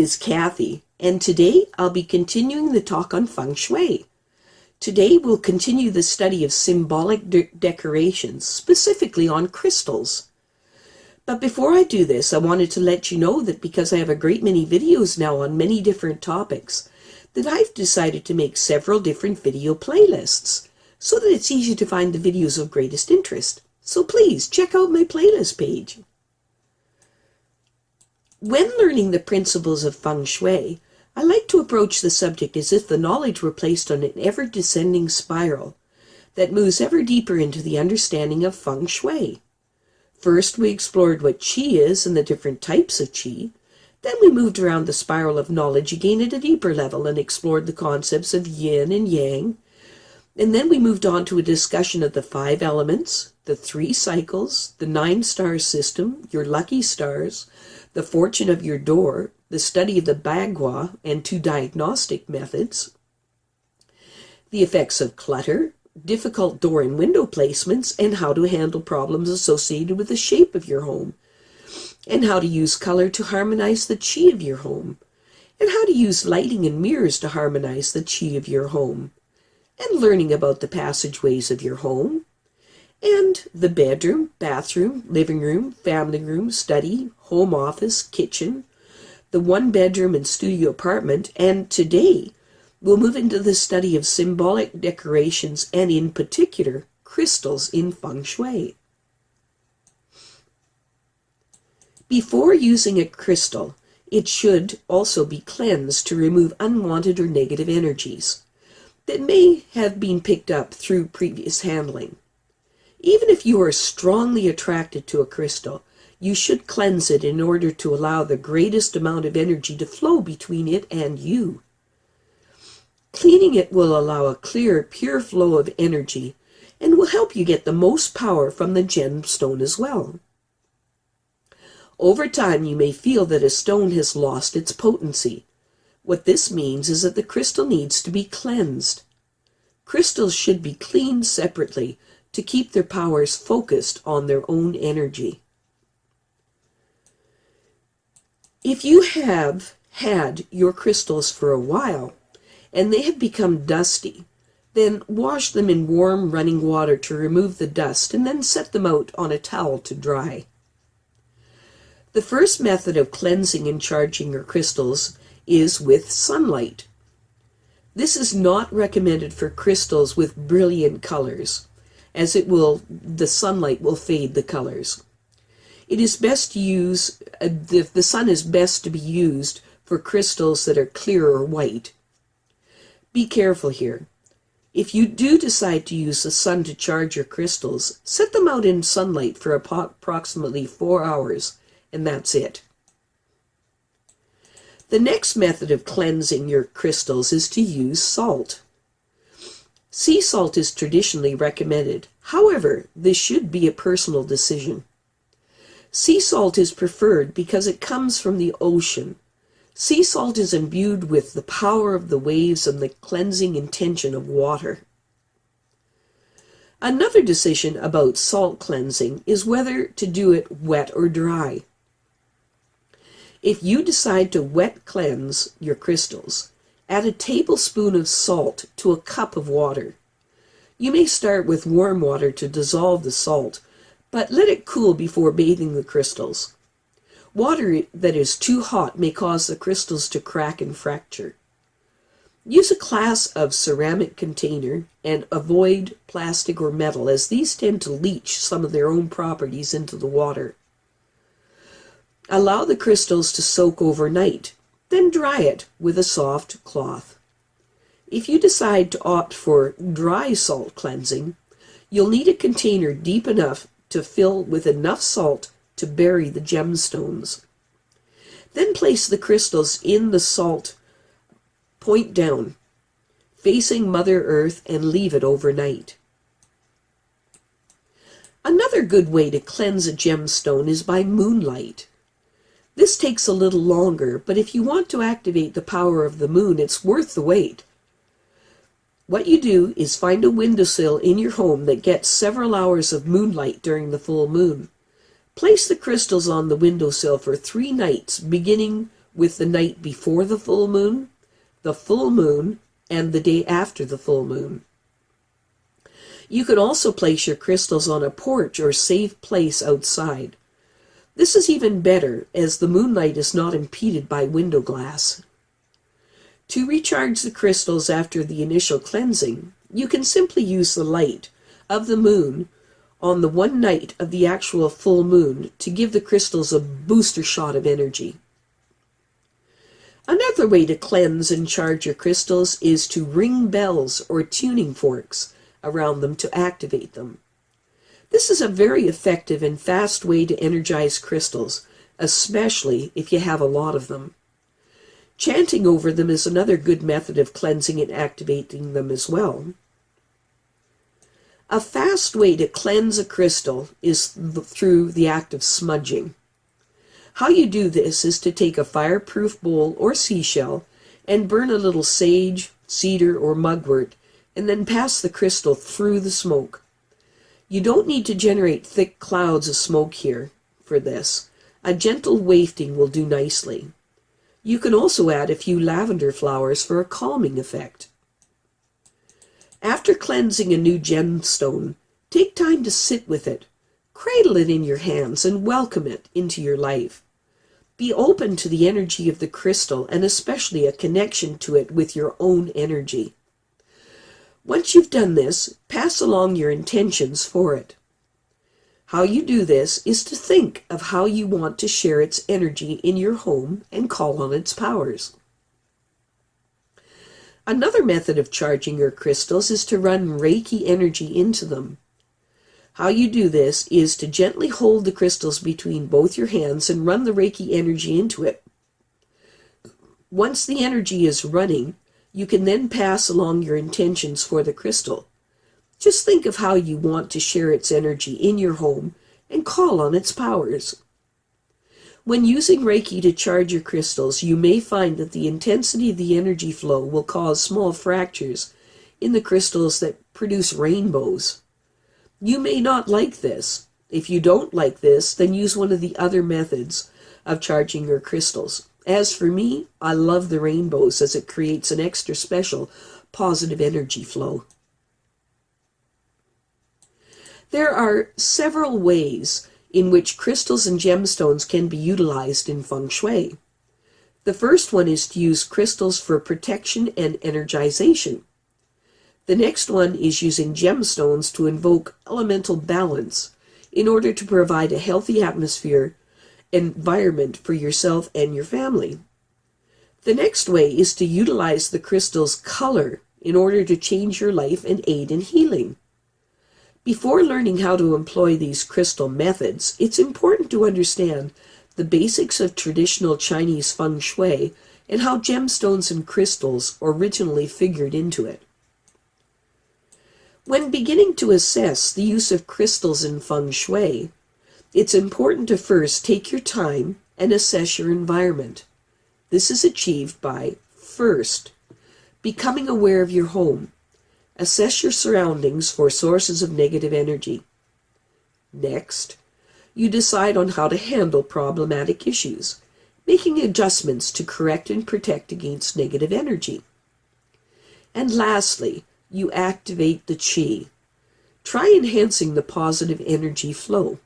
name is Kathy, and today I'll be continuing the talk on Feng Shui. Today we'll continue the study of symbolic decorations, specifically on crystals. But before I do this, I wanted to let you know that because I have a great many videos now on many different topics, that I've decided to make several different video playlists so that it's easy to find the videos of greatest interest. So please check out my playlist page. When learning the principles of Feng Shui, I like to approach the subject as if the knowledge were placed on an ever-descending spiral that moves ever deeper into the understanding of Feng Shui. First, we explored what Qi is and the different types of Qi. Then we moved around the spiral of knowledge again at a deeper level and explored the concepts of Yin and Yang. And then we moved on to a discussion of the 5 elements, the 3 cycles, the 9-star system, your lucky stars, the fortune of your door, the study of the Bagua and 2 diagnostic methods, the effects of clutter, difficult door and window placements, and how to handle problems associated with the shape of your home, and how to use color to harmonize the Qi of your home, and how to use lighting and mirrors to harmonize the Qi of your home, and learning about the passageways of your home, and the bedroom, bathroom, living room, family room, study, home office, kitchen, the 1-bedroom and studio apartment, and today we'll move into the study of symbolic decorations and in particular crystals in Feng Shui. Before using a crystal, it should also be cleansed to remove unwanted or negative energies that may have been picked up through previous handling. Even if you are strongly attracted to a crystal, you should cleanse it in order to allow the greatest amount of energy to flow between it and you. Cleaning it will allow a clear, pure flow of energy and will help you get the most power from the gemstone as well. Over time, you may feel that a stone has lost its potency. What this means is that the crystal needs to be cleansed. Crystals should be cleaned separately to keep their powers focused on their own energy. If you have had your crystals for a while and they have become dusty, then wash them in warm running water to remove the dust and then set them out on a towel to dry. The first method of cleansing and charging your crystals is with sunlight. This is not recommended for crystals with brilliant colors, as the sunlight will fade the colors. It is best to use, the sun is best to be used for crystals that are clear or white. Be careful here. If you do decide to use the sun to charge your crystals, set them out in sunlight for approximately 4 hours, and that's it. The next method of cleansing your crystals is to use salt. Sea salt is traditionally recommended. However, this should be a personal decision. Sea salt is preferred because it comes from the ocean. Sea salt is imbued with the power of the waves and the cleansing intention of water. Another decision about salt cleansing is whether to do it wet or dry. If you decide to wet cleanse your crystals, add a tablespoon of salt to a cup of water. You may start with warm water to dissolve the salt, but let it cool before bathing the crystals. Water that is too hot may cause the crystals to crack and fracture. Use a glass of ceramic container and avoid plastic or metal, as these tend to leach some of their own properties into the water. Allow the crystals to soak overnight, then dry it with a soft cloth. If you decide to opt for dry salt cleansing, you'll need a container deep enough to fill with enough salt to bury the gemstones. Then place the crystals in the salt point down, facing Mother Earth, and leave it overnight. Another good way to cleanse a gemstone is by moonlight. This takes a little longer, but if you want to activate the power of the moon, it's worth the wait. What you do is find a windowsill in your home that gets several hours of moonlight during the full moon. Place the crystals on the windowsill for 3 nights, beginning with the night before the full moon, and the day after the full moon. You can also place your crystals on a porch or safe place outside. This is even better, as the moonlight is not impeded by window glass. To recharge the crystals after the initial cleansing, you can simply use the light of the moon on the one night of the actual full moon to give the crystals a booster shot of energy. Another way to cleanse and charge your crystals is to ring bells or tuning forks around them to activate them. This is a very effective and fast way to energize crystals, especially if you have a lot of them. Chanting over them is another good method of cleansing and activating them as well. A fast way to cleanse a crystal is through the act of smudging. How you do this is to take a fireproof bowl or seashell and burn a little sage, cedar, or mugwort, and then pass the crystal through the smoke. You don't need to generate thick clouds of smoke here for this. A gentle wafting will do nicely. You can also add a few lavender flowers for a calming effect. After cleansing a new gemstone, take time to sit with it, cradle it in your hands, and welcome it into your life. Be open to the energy of the crystal, and especially a connection to it with your own energy. Once you've done this, pass along your intentions for it. How you do this is to think of how you want to share its energy in your home and call on its powers. Another method of charging your crystals is to run Reiki energy into them. How you do this is to gently hold the crystals between both your hands and run the Reiki energy into it. Once the energy is running, you can then pass along your intentions for the crystal. Just think of how you want to share its energy in your home and call on its powers. When using Reiki to charge your crystals, you may find that the intensity of the energy flow will cause small fractures in the crystals that produce rainbows. You may not like this. If you don't like this, then use one of the other methods of charging your crystals. As for me, I love the rainbows as it creates an extra special positive energy flow. There are several ways in which crystals and gemstones can be utilized in Feng Shui. The first one is to use crystals for protection and energization. The next one is using gemstones to invoke elemental balance in order to provide a healthy atmosphere environment for yourself and your family. The next way is to utilize the crystal's color in order to change your life and aid in healing. Before learning how to employ these crystal methods, it's important to understand the basics of traditional Chinese Feng Shui and how gemstones and crystals originally figured into it. When beginning to assess the use of crystals in Feng Shui, it's important to first take your time and assess your environment. This is achieved by, first, becoming aware of your home. Assess your surroundings for sources of negative energy. Next, you decide on how to handle problematic issues, making adjustments to correct and protect against negative energy. And lastly, you activate the qi. Try enhancing the positive energy flow.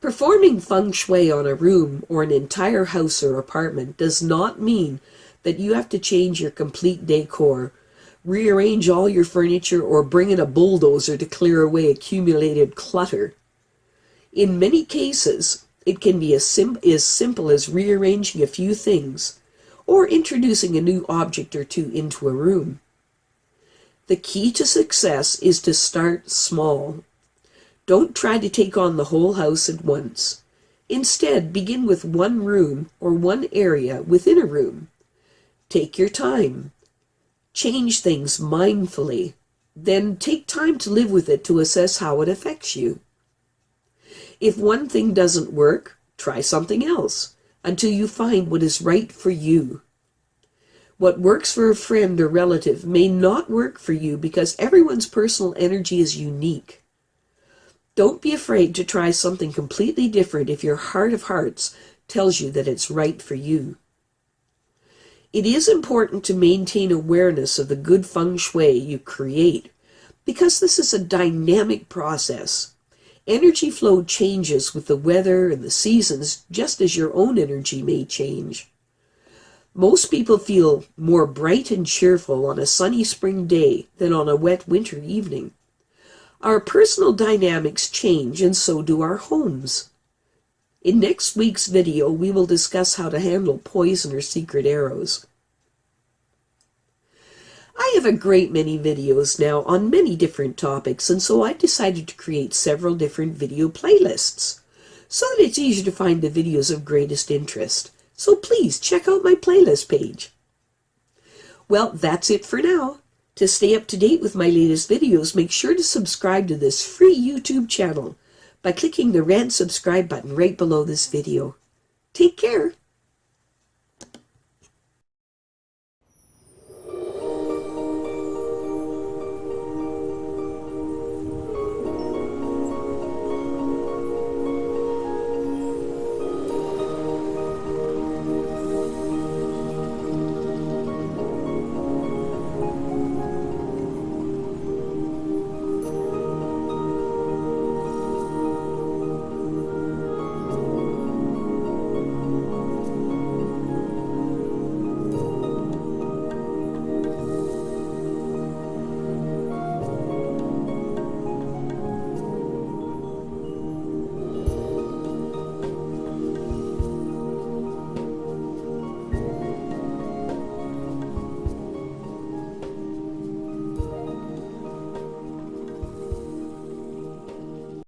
Performing Feng Shui on a room or an entire house or apartment does not mean that you have to change your complete decor, rearrange all your furniture, or bring in a bulldozer to clear away accumulated clutter. In many cases, it can be as simple as rearranging a few things or introducing a new object or two into a room. The key to success is to start small. Don't try to take on the whole house at once. Instead, begin with one room or one area within a room. Take your time. Change things mindfully. Then take time to live with it to assess how it affects you. If one thing doesn't work, try something else until you find what is right for you. What works for a friend or relative may not work for you because everyone's personal energy is unique. Don't be afraid to try something completely different if your heart of hearts tells you that it's right for you. It is important to maintain awareness of the good feng shui you create, because this is a dynamic process. Energy flow changes with the weather and the seasons, just as your own energy may change. Most people feel more bright and cheerful on a sunny spring day than on a wet winter evening. Our personal dynamics change, and so do our homes. In next week's video, we will discuss how to handle poison or secret arrows. I have a great many videos now on many different topics, and so I decided to create several different video playlists so that it's easier to find the videos of greatest interest. So please check out my playlist page. Well, that's it for now. To stay up to date with my latest videos, make sure to subscribe to this free YouTube channel by clicking the red subscribe button right below this video. Take care.